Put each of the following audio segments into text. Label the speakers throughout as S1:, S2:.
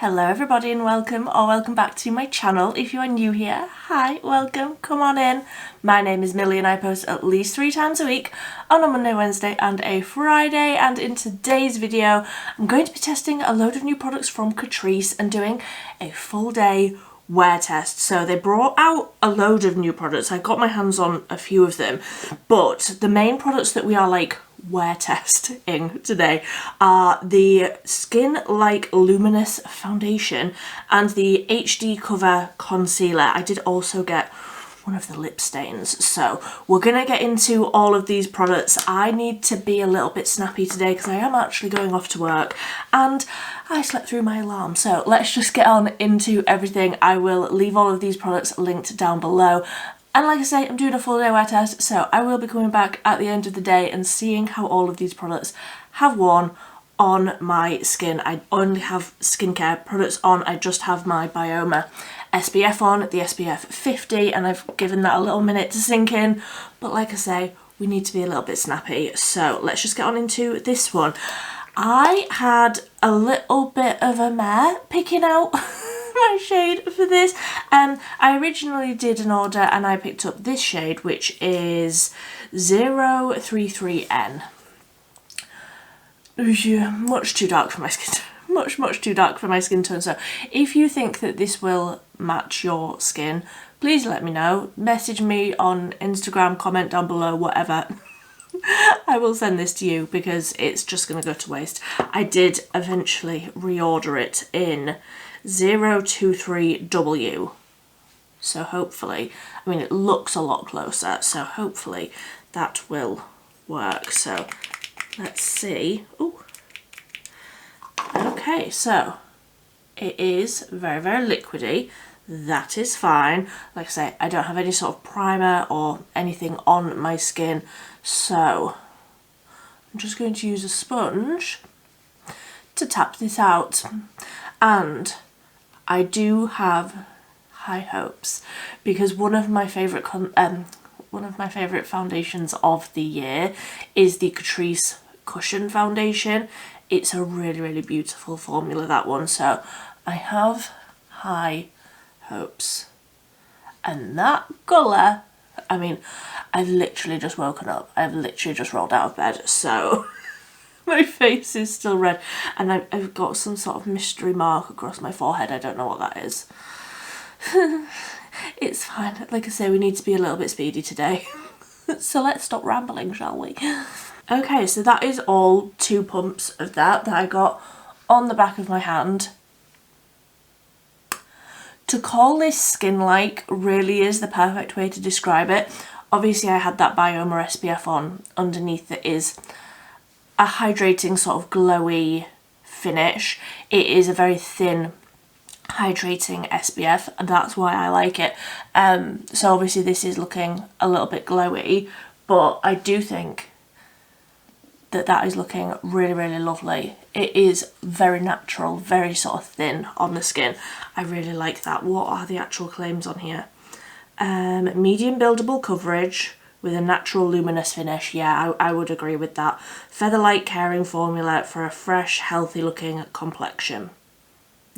S1: Hello everybody and welcome back to my channel. If you are new here, hi, welcome, come on in. My name is Milly and I post at least 3 times a week on a Monday, Wednesday and a Friday, and in today's video I'm going to be testing a load of new products from Catrice and doing a full day wear test. So they brought out a load of new products. I got my hands on a few of them, but the main products that we are wear testing today are the Skin Like Luminous Foundation and the HD Cover Concealer. I did also get one of the lip stains. So we're gonna get into all of these products. I need to be a little bit snappy today because I am actually going off to work and I slept through my alarm. So let's just get on into everything. I will leave all of these products linked down below. And like I say, I'm doing a full day wear test, so I will be coming back at the end of the day and seeing how all of these products have worn on my skin. I only have skincare products on. I just have my Bioma SPF on, the SPF 50, and I've given that a little minute to sink in. But like I say, we need to be a little bit snappy. So let's just get on into this one. I had a little bit of a mare picking out my shade for this. I originally did an order and I picked up this shade, which is 033N. Much too dark for my skin. Much too dark for my skin tone. So if you think that this will match your skin, please let me know. Message me on Instagram, comment down below, whatever. I will send this to you because it's just going to go to waste. I did eventually reorder it in 023W. So hopefully, I mean, it looks a lot closer, so hopefully that will work. So let's see. Ooh. Okay, so it is very, very liquidy. That is fine. Like I say, I don't have any sort of primer or anything on my skin, so I'm just going to use a sponge to tap this out. And I do have high hopes because one of my favourite foundations of the year is the Catrice Cushion Foundation. It's a really, really beautiful formula, that one, so I have high hopes. And that colour, I mean, I've literally just woken up. I've literally just rolled out of bed, so my face is still red and I've got some sort of mystery mark across my forehead. I don't know what that is. It's fine. Like I say, we need to be a little bit speedy today. So let's stop rambling, shall we? Okay, so that is all 2 pumps of that I got on the back of my hand. To call this skin-like really is the perfect way to describe it. Obviously I had that Bioma SPF on underneath that is a hydrating sort of glowy finish. It is a very thin hydrating SPF and that's why I like it. So obviously this is looking a little bit glowy, but I do think that is looking really, really lovely. It is very natural, very sort of thin on the skin. I really like that. What are the actual claims on here? Medium buildable coverage with a natural luminous finish. Yeah, I would agree with that. Feather-light caring formula for a fresh, healthy looking complexion.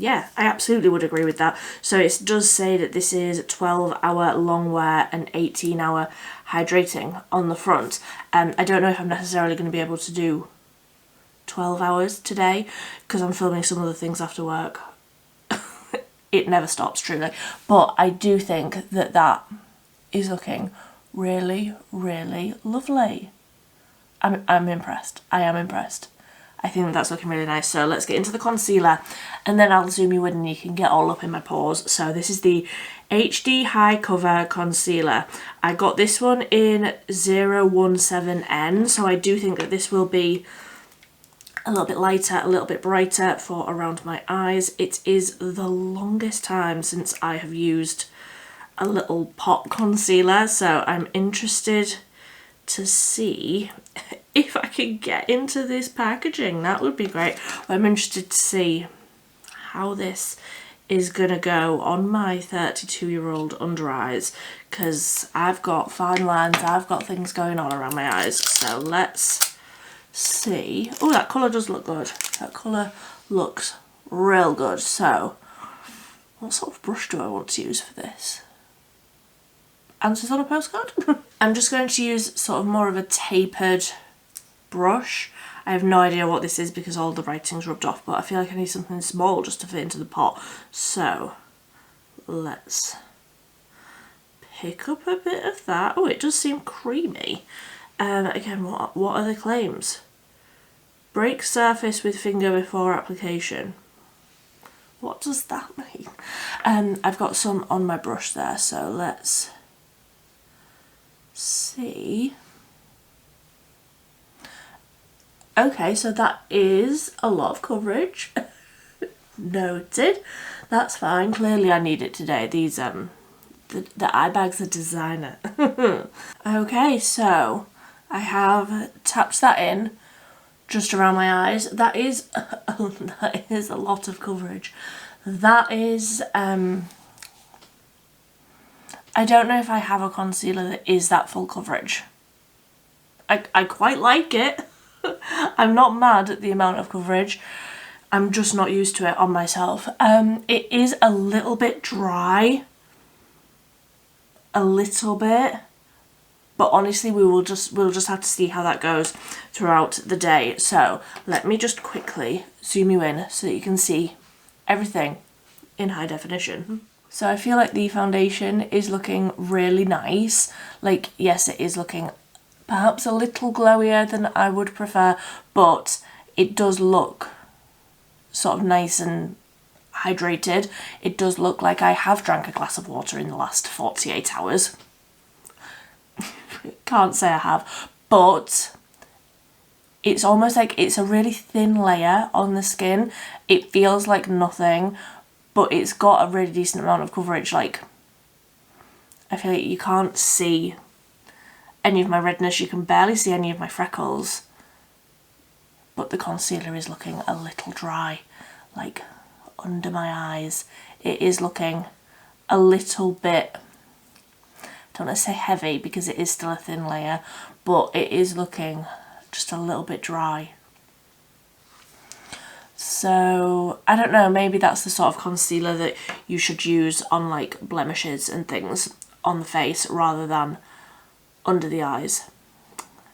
S1: Yeah, I absolutely would agree with that. So it does say that this is 12-hour long wear and 18-hour hydrating on the front. I don't know if I'm necessarily going to be able to do 12 hours today because I'm filming some other things after work. It never stops, truly. But I do think that that is looking really, really lovely. I'm impressed. I am impressed. I think that's looking really nice. So let's get into the concealer and then I'll zoom you in and you can get all up in my pores. So this is the HD High Cover Concealer. I got this one in 017N, so I do think that this will be a little bit lighter, a little bit brighter for around my eyes. It is the longest time since I have used a little pot concealer, so I'm interested to see if I can get into this packaging. That would be great. I'm interested to see how this is gonna go on my 32-year-old under eyes because I've got fine lines, I've got things going on around my eyes. So let's see. Oh, that colour does look good. That colour looks real good. So what sort of brush do I want to use for this? Answers on a postcard? I'm just going to use sort of more of a tapered brush. I have no idea what this is because all the writing's rubbed off, but I feel like I need something small just to fit into the pot. So let's pick up a bit of that. Oh, it does seem creamy. Again, what are the claims? Break surface with finger before application. What does that mean? I've got some on my brush there, so let's see. Okay, so that is a lot of coverage. Noted. That's fine. Clearly I need it today. These the eye bag's a designer. Okay, so I have tapped that in just around my eyes. That is that is a lot of coverage. That is I don't know if I have a concealer that is that full coverage. I quite like it. I'm not mad at the amount of coverage. I'm just not used to it on myself. It is a little bit dry. A little bit. But honestly, we'll just have to see how that goes throughout the day. So let me just quickly zoom you in so that you can see everything in high definition. So I feel like the foundation is looking really nice. Like, yes, it is looking perhaps a little glowier than I would prefer, but it does look sort of nice and hydrated. It does look like I have drank a glass of water in the last 48 hours. Can't say I have, but it's almost like it's a really thin layer on the skin. It feels like nothing, but it's got a really decent amount of coverage. Like, I feel like you can't see any of my redness, you can barely see any of my freckles, but the concealer is looking a little dry, like under my eyes. It is looking a little bit, I don't want to say heavy because it is still a thin layer, but it is looking just a little bit dry. So I don't know, maybe that's the sort of concealer that you should use on like blemishes and things on the face rather than under the eyes.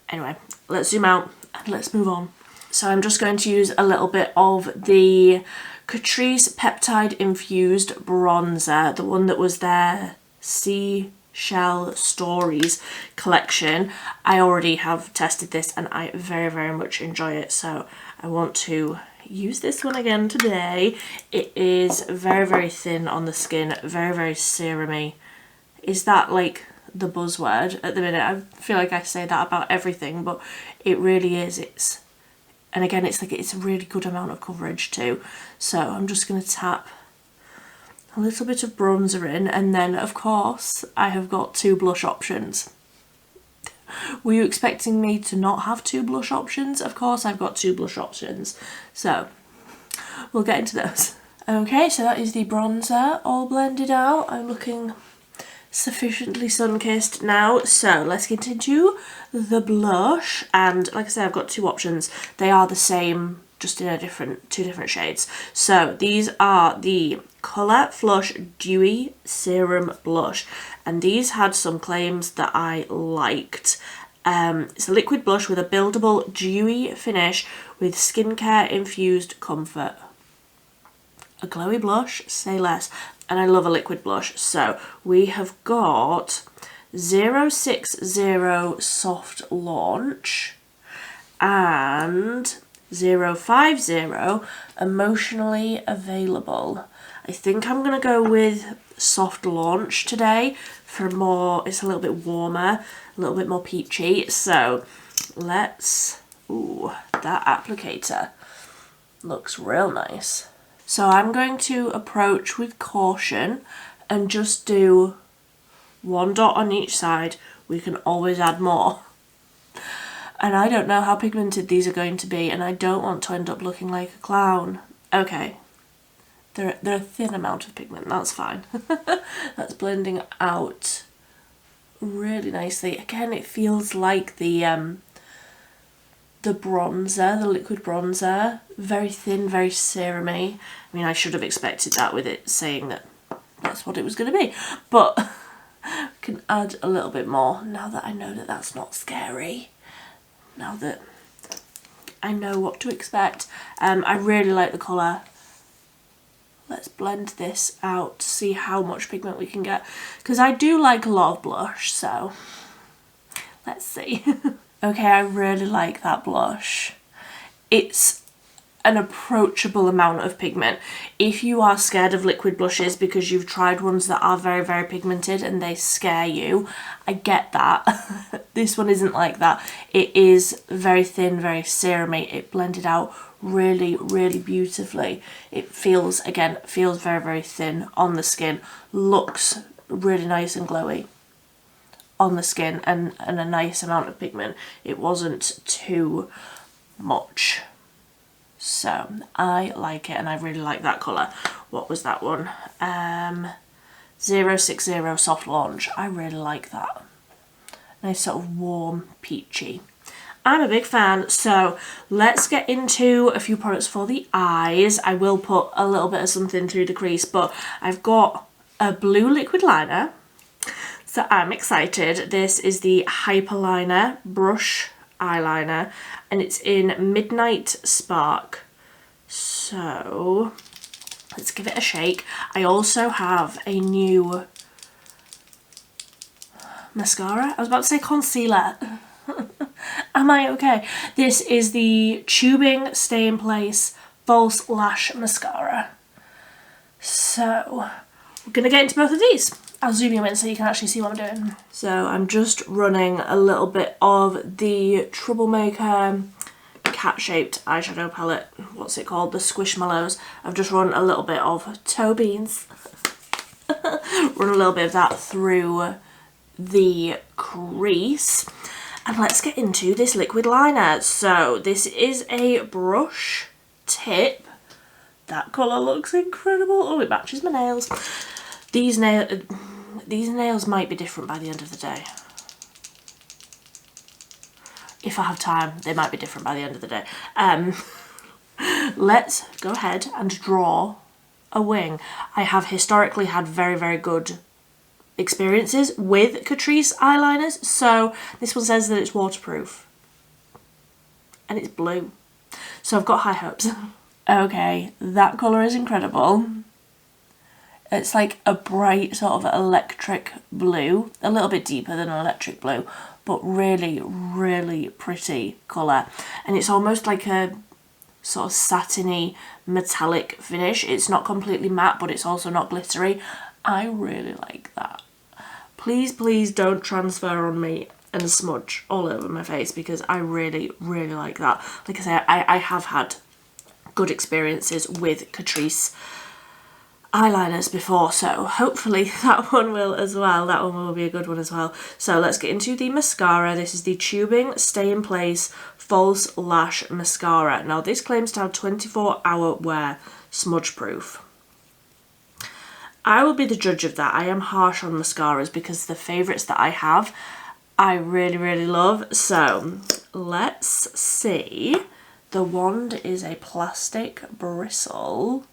S1: Anyway, let's zoom out and let's move on. So I'm just going to use a little bit of the Catrice Peptide Infused Bronzer, the one that was their Seashell Stories collection. I already have tested this and I very, very much enjoy it, so I want to use this one again today. It is very, very thin on the skin, very, very serum-y. Is that like the buzzword at the minute? I feel like I say that about everything, but it really is. And again, it's like it's a really good amount of coverage too. So I'm just going to tap a little bit of bronzer in, and then of course I have got two blush options. Were you expecting me to not have two blush options? Of course I've got two blush options. So we'll get into those. Okay, so that is the bronzer all blended out. I'm looking sufficiently sun-kissed now, so let's get into the blush. And like I said, I've got two options. They are the same, just in two different shades. So these are the Colour Flush Dewy Serum Blush, and these had some claims that I liked. It's a liquid blush with a buildable dewy finish with skincare infused comfort. A glowy blush, say less. And I love a liquid blush. So we have got 060 Soft Launch and 050 Emotionally Available. I think I'm going to go with Soft Launch today for more, it's a little bit warmer, a little bit more peachy. So let's, ooh, that applicator looks real nice. So I'm going to approach with caution and just do one dot on each side. We can always add more. And I don't know how pigmented these are going to be, and I don't want to end up looking like a clown. Okay, they're a thin amount of pigment, that's fine. That's blending out really nicely. Again, it feels like the the bronzer, the liquid bronzer. Very thin, very serumy. I mean, I should have expected that with it saying that that's what it was going to be. But I can add a little bit more now that I know that that's not scary. Now that I know what to expect. I really like the colour. Let's blend this out to see how much pigment we can get. Because I do like a lot of blush, so let's see. Okay, I really like that blush. It's an approachable amount of pigment. If you are scared of liquid blushes because you've tried ones that are very, very pigmented and they scare you, I get that. This one isn't like that. It is very thin, very serumy. It blended out really, really beautifully. It feels, again, feels very, very thin on the skin. Looks really nice and glowy on the skin, and a nice amount of pigment. It wasn't too much. So I like it, and I really like that colour. What was that one? 060 Soft Launch. I really like that. Nice sort of warm peachy. I'm a big fan. So let's get into a few products for the eyes. I will put a little bit of something through the crease, but I've got a blue liquid liner. So I'm excited. This is the Hyperliner Brush Eyeliner, and it's in Midnight Spark. So let's give it a shake. I also have a new mascara. I was about to say concealer. Am I okay? This is the Tubing Stay in Place False Lash Mascara. So we're going to get into both of these. I'll zoom you in so you can actually see what I'm doing. So I'm just running a little bit of the Troublemaker cat-shaped eyeshadow palette. What's it called? The Squishmallows. I've just run a little bit of toe beans. Run a little bit of that through the crease. And let's get into this liquid liner. So this is a brush tip. That colour looks incredible. Oh, it matches my nails. These nails might be different by the end of the day. If I have time, they might be different by the end of the day. Let's go ahead and draw a wing. I have historically had very, very good experiences with Catrice eyeliners, so this one says that it's waterproof. And it's blue. So I've got high hopes. Okay, that colour is incredible. It's like a bright sort of electric blue, a little bit deeper than electric blue, but really, really pretty colour. And it's almost like a sort of satiny metallic finish. It's not completely matte, but it's also not glittery. I really like that. Please, please don't transfer on me and smudge all over my face, because I really, really like that. Like I say, I have had good experiences with Catrice eyeliners before, so hopefully that one will as well. That one will be a good one as well. So let's get into the mascara. This is the Tubing Stay in Place False Lash Mascara. Now this claims to have 24-hour wear, smudge proof. I will be the judge of that. I am harsh on mascaras because the favourites that I have, I really, really love. So let's see. The wand is a plastic bristle.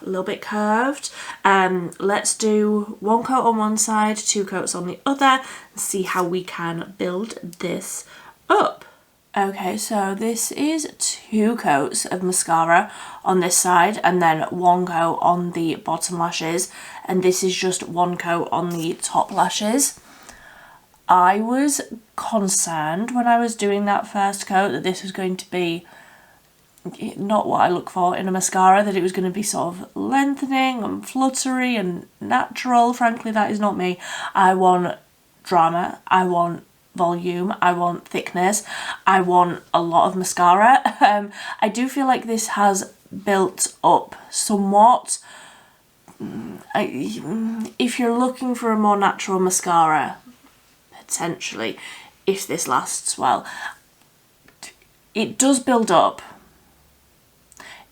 S1: A little bit curved. Let's do one coat on one side, 2 coats on the other, and see how we can build this up. Okay, so this is 2 coats of mascara on this side and then 1 coat on the bottom lashes, and this is just 1 coat on the top lashes. I was concerned when I was doing that first coat that this was going to be not what I look for in a mascara, that it was going to be sort of lengthening and fluttery and natural. Frankly, that is not me. I want drama, I want volume, I want thickness, I want a lot of mascara. I do feel like this has built up somewhat. If you're looking for a more natural mascara, potentially, if this lasts well, it does build up.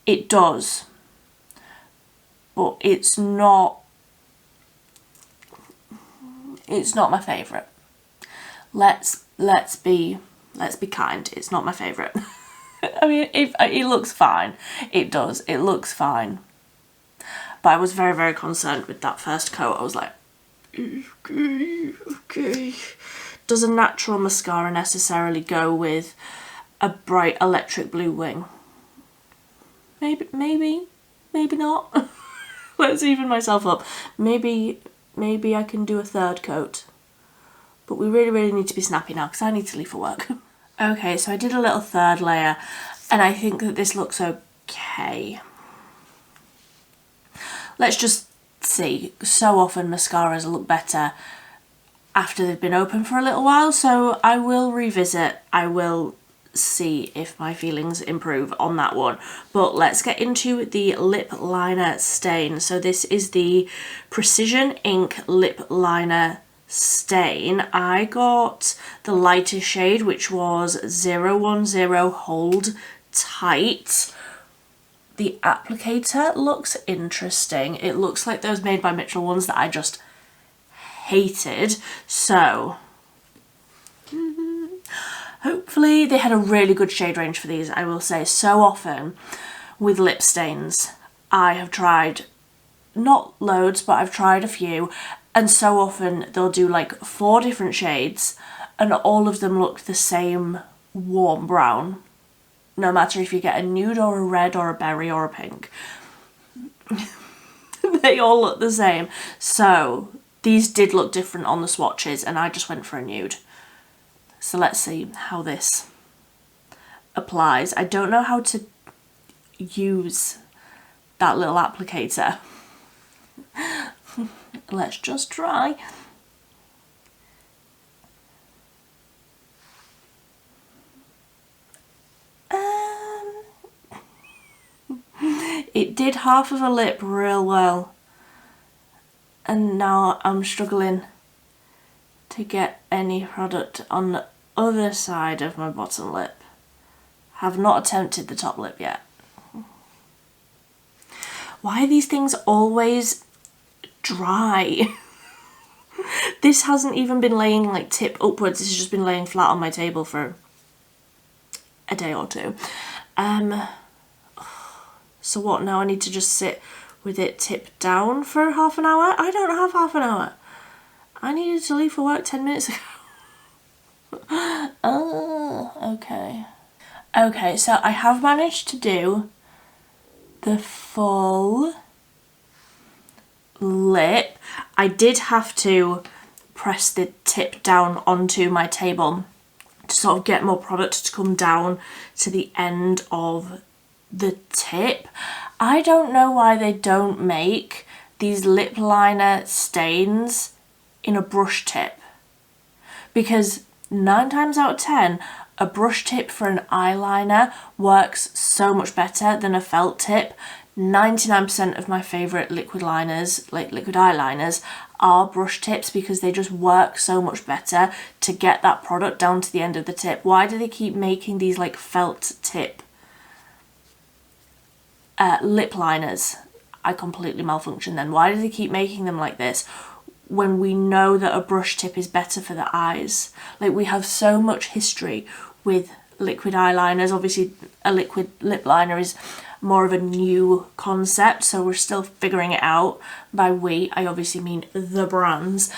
S1: It does, but it's not my favourite. Let's be Let's be kind, it's not my favourite. I mean, it looks fine. It does, it looks fine. But I was very, very concerned with that first coat. I was like, okay. Does a natural mascara necessarily go with a bright electric blue wing? Maybe not. Let's even myself up. Maybe I can do a third coat. But we really, really need to be snappy now because I need to leave for work. Okay, so I did a little third layer and I think that this looks okay. Let's just see. So often mascaras look better after they've been open for a little while, so I will revisit. I will see if my feelings improve on that one. But let's get into the lip liner stain. So this is the Precision Ink lip liner stain. I got the lightest shade, which was 010 Hold Tight. The applicator looks interesting. It looks like those Made by Mitchell ones that I just hated. So hopefully they had a really good shade range for these. I will say, so often with lip stains I have tried, not loads, but I've tried a few, and so often they'll do like 4 different shades and all of them look the same warm brown. No matter if you get a nude or a red or a berry or a pink. They all look the same. So these did look different on the swatches and I just went for a nude. So let's see how this applies. I don't know how to use that little applicator. Let's just try. It did half of a lip real well. And now I'm struggling to get any product on the other side of my bottom lip. Have not attempted the top lip yet. Why are these things always dry? This hasn't even been laying like tip upwards, this has just been laying flat on my table for a day or two. So what now? I need to just sit with it tipped down for half an hour? I don't have half an hour. I needed to leave for work 10 minutes ago. Oh, okay. Okay, so I have managed to do the full lip. I did have to press the tip down onto my table to sort of get more product to come down to the end of the tip. I don't know why they don't make these lip liner stains in a brush tip, because 9 times out of 10 a brush tip for an eyeliner works so much better than a felt tip. 99% of my favourite liquid liners, like liquid eyeliners, are brush tips because they just work so much better to get that product down to the end of the tip. Why do they keep making these like felt tip lip liners? I completely malfunction then. Why do they keep making them like this when we know that a brush tip is better for the eyes? Like, we have so much history with liquid eyeliners. Obviously a liquid lip liner is more of a new concept, so we're still figuring it out. By we, I obviously mean the brands.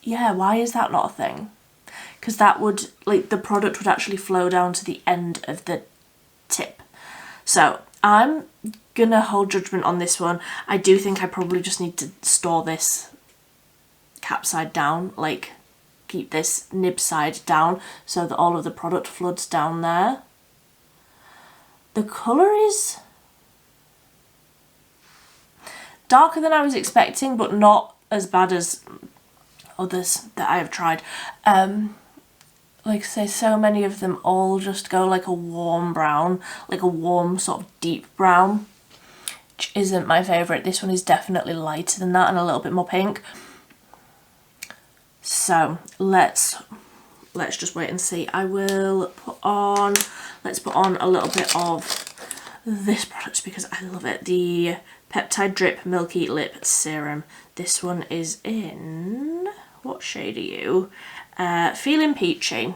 S1: Yeah, why is that not a thing? Because that would, like, the product would actually flow down to the end of the tip. So I'm gonna hold judgment on this one. I do think I probably just need to store this cap side down, like keep this nib side down so that all of the product floods down there. The colour is darker than I was expecting, but not as bad as others that I have tried. Like I say, so many of them all just go like a warm brown, like a warm sort of deep brown, which isn't my favourite. This one is definitely lighter than that and a little bit more pink. So let's just wait and see. I will let's put on a little bit of this product because I love it. The Peptide Drip Milky Lip Serum. This one is in, what shade are you? feeling peachy,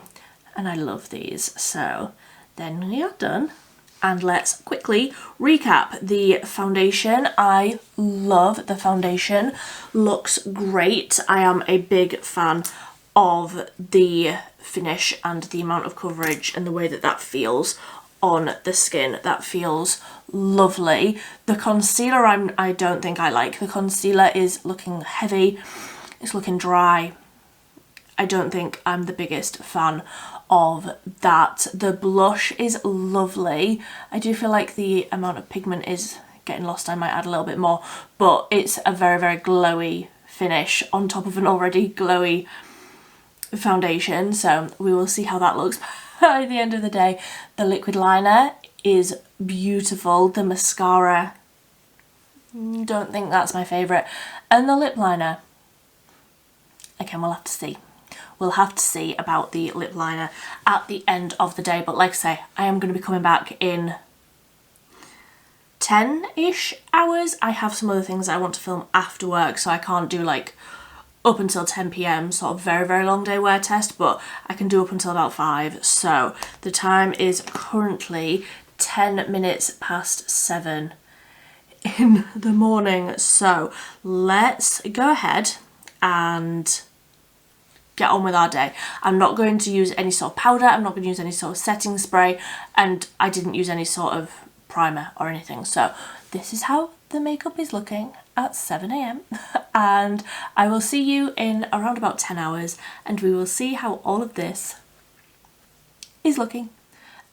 S1: and I love these. So then we are done, and let's quickly recap the foundation. I love the foundation, looks great. I am a big fan of the finish and the amount of coverage and the way that that feels on the skin. That feels lovely. The concealer I don't think I like. The concealer is looking heavy, it's looking dry. I don't think I'm the biggest fan of that. The blush is lovely. I do feel like the amount of pigment is getting lost. I might add a little bit more, but it's a very, very glowy finish on top of an already glowy foundation. So we will see how that looks by the end of the day. The liquid liner is beautiful. The mascara, don't think that's my favourite. And the lip liner, again, we'll have to see. We'll have to see about the lip liner at the end of the day. But like I say, I am going to be coming back in 10-ish hours. I have some other things I want to film after work, so I can't do like up until 10 p.m, sort of very, very long day wear test, but I can do up until about 5. So the time is currently 10 minutes past 7 in the morning. So let's go ahead and get on with our day. I'm not going to use any sort of powder, I'm not going to use any sort of setting spray, and I didn't use any sort of primer or anything. So this is how the makeup is looking at 7 a.m. and I will see you in around about 10 hours and we will see how all of this is looking.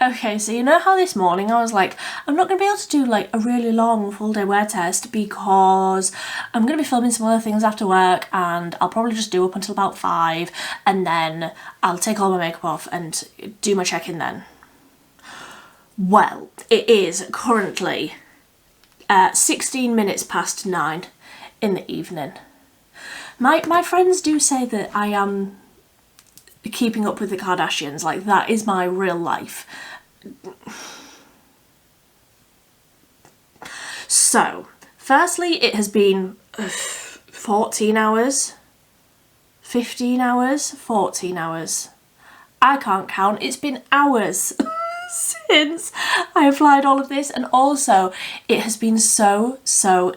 S1: Okay, so you know how this morning I was like, I'm not going to be able to do like a really long full day wear test because I'm going to be filming some other things after work, and I'll probably just do up until about 5 and then I'll take all my makeup off and do my check-in then. Well, it is currently 16 minutes past 9 in the evening. My friends do say that I am keeping up with the Kardashians, like that is my real life. So, firstly, it has been 14 hours, 15 hours, 14 hours. I can't count, it's been hours since I applied all of this, and also it has been so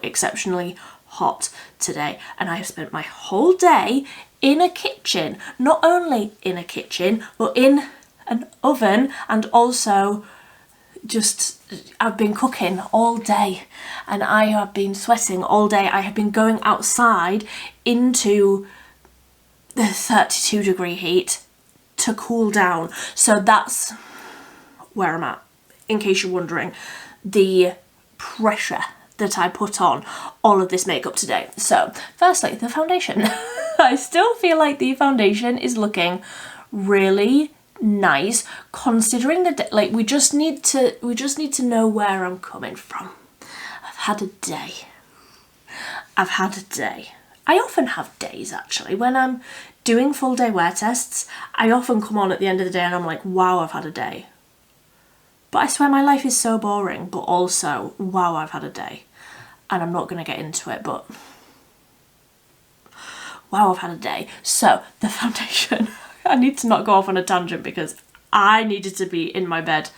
S1: exceptionally hot today, and I have spent my whole day in a kitchen, not only in a kitchen but in an oven, and also just I've been cooking all day and I have been sweating all day. I have been going outside into the 32-degree heat to cool down. So that's where I'm at, in case you're wondering, the pressure that I put on all of this makeup today. So firstly, the foundation. I still feel like the foundation is looking really nice, considering the like we just need to know where I'm coming from. I've had a day. I often have days actually when I'm doing full day wear tests. I often come on at the end of the day and I'm like, wow, I've had a day. But I swear my life is so boring, but also, wow, I've had a day. And I'm not going to get into it, but wow, I've had a day. So, the foundation. I need to not go off on a tangent because I needed to be in my bed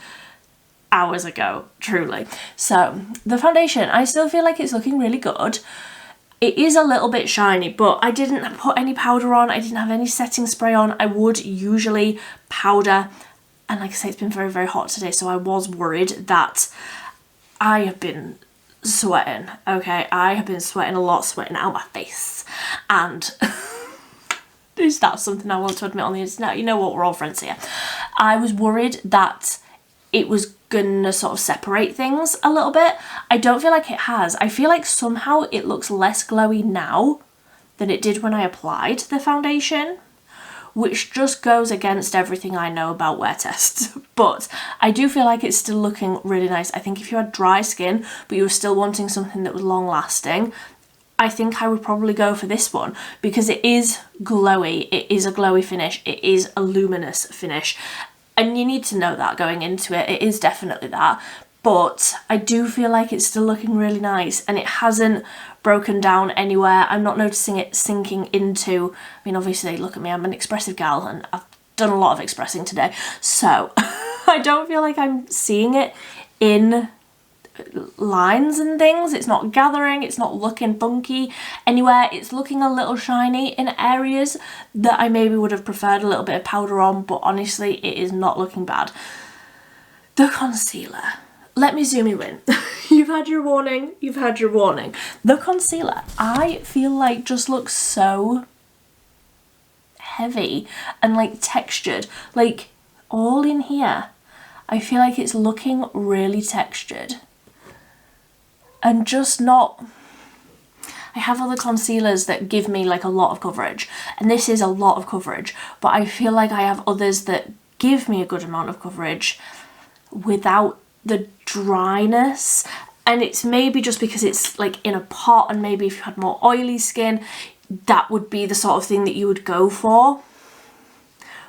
S1: hours ago, truly. So, the foundation, I still feel like it's looking really good. It is a little bit shiny, but I didn't put any powder on. I didn't have any setting spray on. I would usually powder. And like I say, it's been very, very hot today, so I was worried that I have been sweating, okay? I have been sweating a lot, sweating out my face. And is that something I want to admit on the internet? You know what, we're all friends here. I was worried that it was gonna sort of separate things a little bit. I don't feel like it has. I feel like somehow it looks less glowy now than it did when I applied the foundation, which just goes against everything I know about wear tests. But I do feel like it's still looking really nice. I think if you had dry skin, but you were still wanting something that was long lasting, I think I would probably go for this one because it is glowy. It is a glowy finish. It is a luminous finish. And you need to know that going into it. It is definitely that. but I do feel like it's still looking really nice and it hasn't broken down anywhere. I'm not noticing it sinking into, I mean, obviously, look at me, I'm an expressive gal and I've done a lot of expressing today, so I don't feel like I'm seeing it in lines and things. It's not gathering, it's not looking funky anywhere. It's looking a little shiny in areas that I maybe would have preferred a little bit of powder on, but honestly, it is not looking bad. The concealer. Let me zoom you in. You've had your warning, you've had your warning. The concealer, I feel like just looks so heavy and like textured, like all in here. I feel like it's looking really textured and just not, I have other concealers that give me like a lot of coverage and this is a lot of coverage, but I feel like I have others that give me a good amount of coverage without the dryness. And it's maybe just because it's like in a pot, and maybe if you had more oily skin, that would be the sort of thing that you would go for.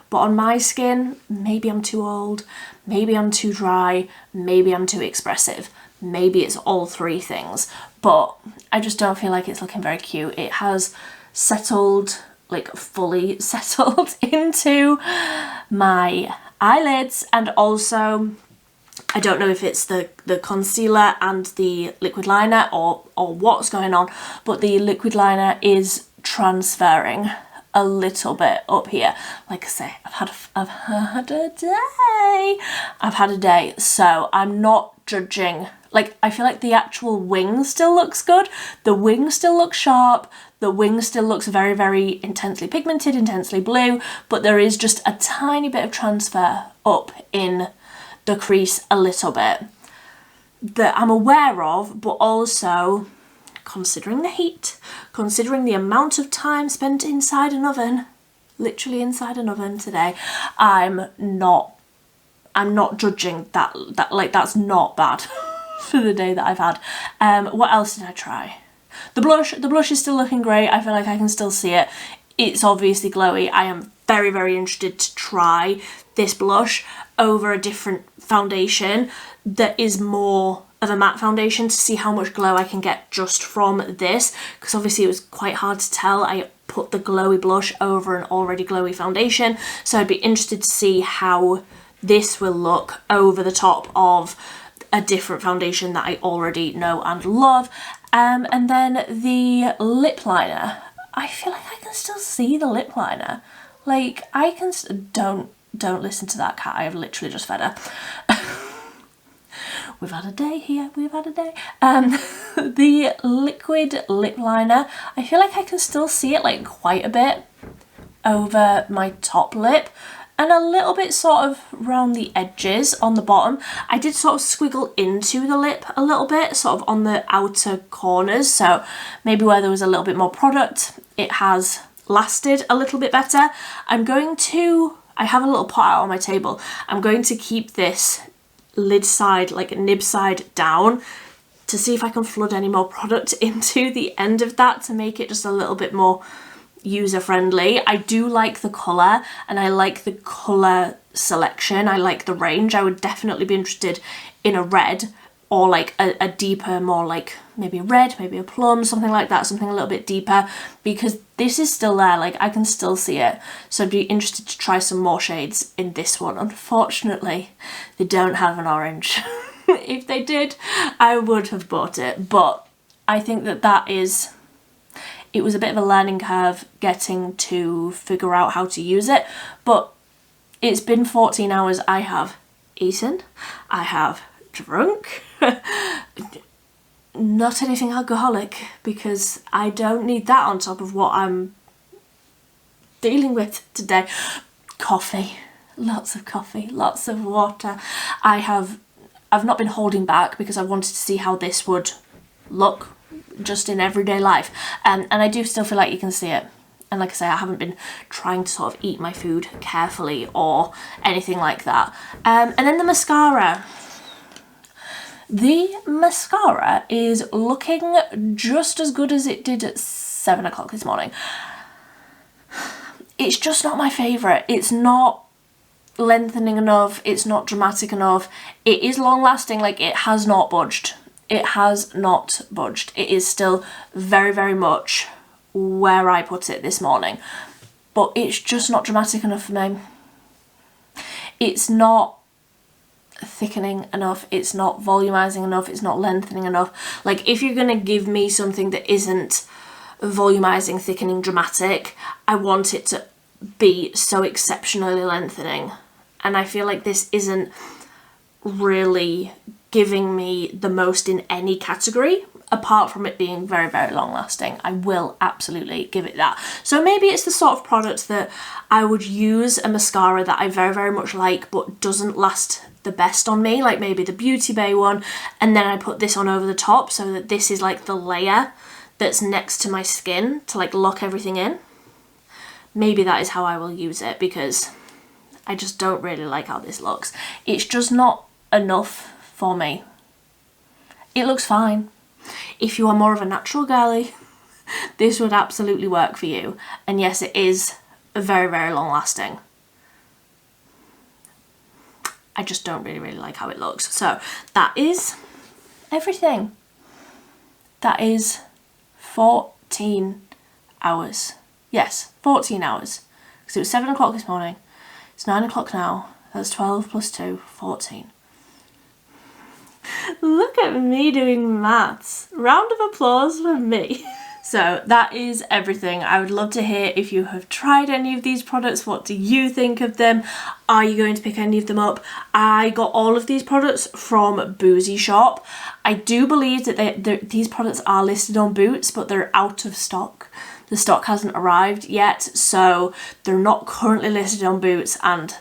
S1: But on my skin, maybe I'm too old, maybe I'm too dry, maybe I'm too expressive, maybe it's all three things, but I just don't feel like it's looking very cute. It has settled, like fully settled into my eyelids, and also I don't know if it's the concealer and the liquid liner or what's going on, but the liquid liner is transferring a little bit up here. Like I say, I've had a day, so I'm not judging. Like, I feel like the actual wing still looks good, the wing still looks sharp, the wing still looks very, very intensely pigmented, intensely blue, but there is just a tiny bit of transfer up in the crease a little bit that I'm aware of, but also considering the heat, considering the amount of time spent inside an oven, literally inside an oven today, I'm not judging that like that's not bad for the day that I've had. What else did I try? The blush is still looking great. I feel like I can still see it. It's obviously glowy. I am very, very interested to try this blush over a different foundation that is more of a matte foundation to see how much glow I can get just from this, because obviously it was quite hard to tell. I put the glowy blush over an already glowy foundation, so I'd be interested to see how this will look over the top of a different foundation that I already know and love. And then the lip liner, I feel like I can still see the lip liner. Like, I can, don't listen to that cat, I have literally just fed her. We've had a day here, we've had a day. The liquid lip liner, I feel like I can still see it like quite a bit over my top lip and a little bit sort of around the edges on the bottom. I did sort of squiggle into the lip a little bit, sort of on the outer corners, so maybe where there was a little bit more product, it has lasted a little bit better. I have a little pot out on my table. I'm going to keep this lid side, like nib side down, to see if I can flood any more product into the end of that to make it just a little bit more user friendly. I do like the colour and I like the colour selection. I like the range. I would definitely be interested in a red or like a deeper, more like maybe a red, maybe a plum, something like that, something a little bit deeper, because this is still there, like I can still see it. So I'd be interested to try some more shades in this one. Unfortunately, they don't have an orange. If they did, I would have bought it, but I think it was a bit of a learning curve getting to figure out how to use it, but it's been 14 hours. I have eaten, I have drunk, not anything alcoholic, because I don't need that on top of what I'm dealing with today. Coffee, lots of coffee, lots of water. I've not been holding back because I wanted to see how this would look just in everyday life, and I do still feel like you can see it. And like I say, I haven't been trying to sort of eat my food carefully or anything like that. And then the mascara. The mascara is looking just as good as it did at 7 o'clock this morning. It's just not my favourite. It's not lengthening enough, it's not dramatic enough. It is long lasting, like it has not budged. It has not budged. It is still very, very much where I put it this morning, but it's just not dramatic enough for me. It's not thickening enough, it's not volumizing enough, it's not lengthening enough. Like, if you're gonna give me something that isn't volumizing, thickening, dramatic, I want it to be so exceptionally lengthening, and I feel like this isn't really giving me the most in any category apart from it being very, very long lasting. I will absolutely give it that. So maybe it's the sort of product that I would use a mascara that I very, very much like but doesn't last the best on me, like maybe the Beauty Bay one, and then I put this on over the top so that this is like the layer that's next to my skin to like lock everything in. Maybe that is how I will use it, because I just don't really like how this looks. It's just not enough for me. It looks fine. If you are more of a natural girly, this would absolutely work for you. And yes, it is very, very long lasting. I just don't really, really like how it looks. So that is everything. That is 14 hours. Yes, 14 hours. Because it was 7 o'clock this morning. It's 9 o'clock now. That's 12 plus 2, 14. Look at me doing maths. Round of applause for me. So that is everything. I would love to hear if you have tried any of these products. What do you think of them? Are you going to pick any of them up? I got all of these products from Boozy Shop. I do believe that these products are listed on Boots, but they're out of stock. The stock hasn't arrived yet, so they're not currently listed on Boots, and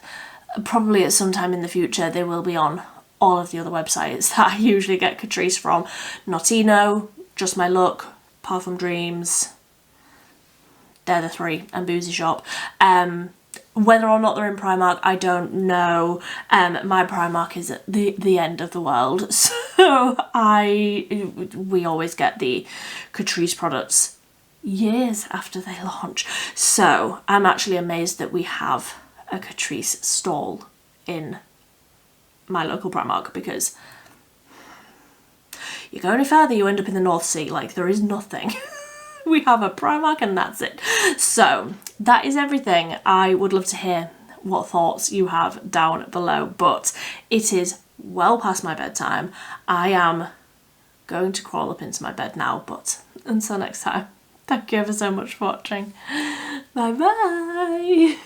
S1: probably at some time in the future they will be on all of the other websites that I usually get Catrice from. Notino, Just My Look, Parfum Dreams, they're the three, and Boozy Shop. Whether or not they're in Primark, I don't know. My Primark is at the end of the world, so we always get the Catrice products years after they launch. So I'm actually amazed that we have a Catrice stall in my local Primark, because you go any further, you end up in the North Sea. Like, there is nothing. We have a Primark and that's it. So that is everything. I would love to hear what thoughts you have down below, but it is well past my bedtime. I am going to crawl up into my bed now, but until next time, thank you ever so much for watching. Bye bye.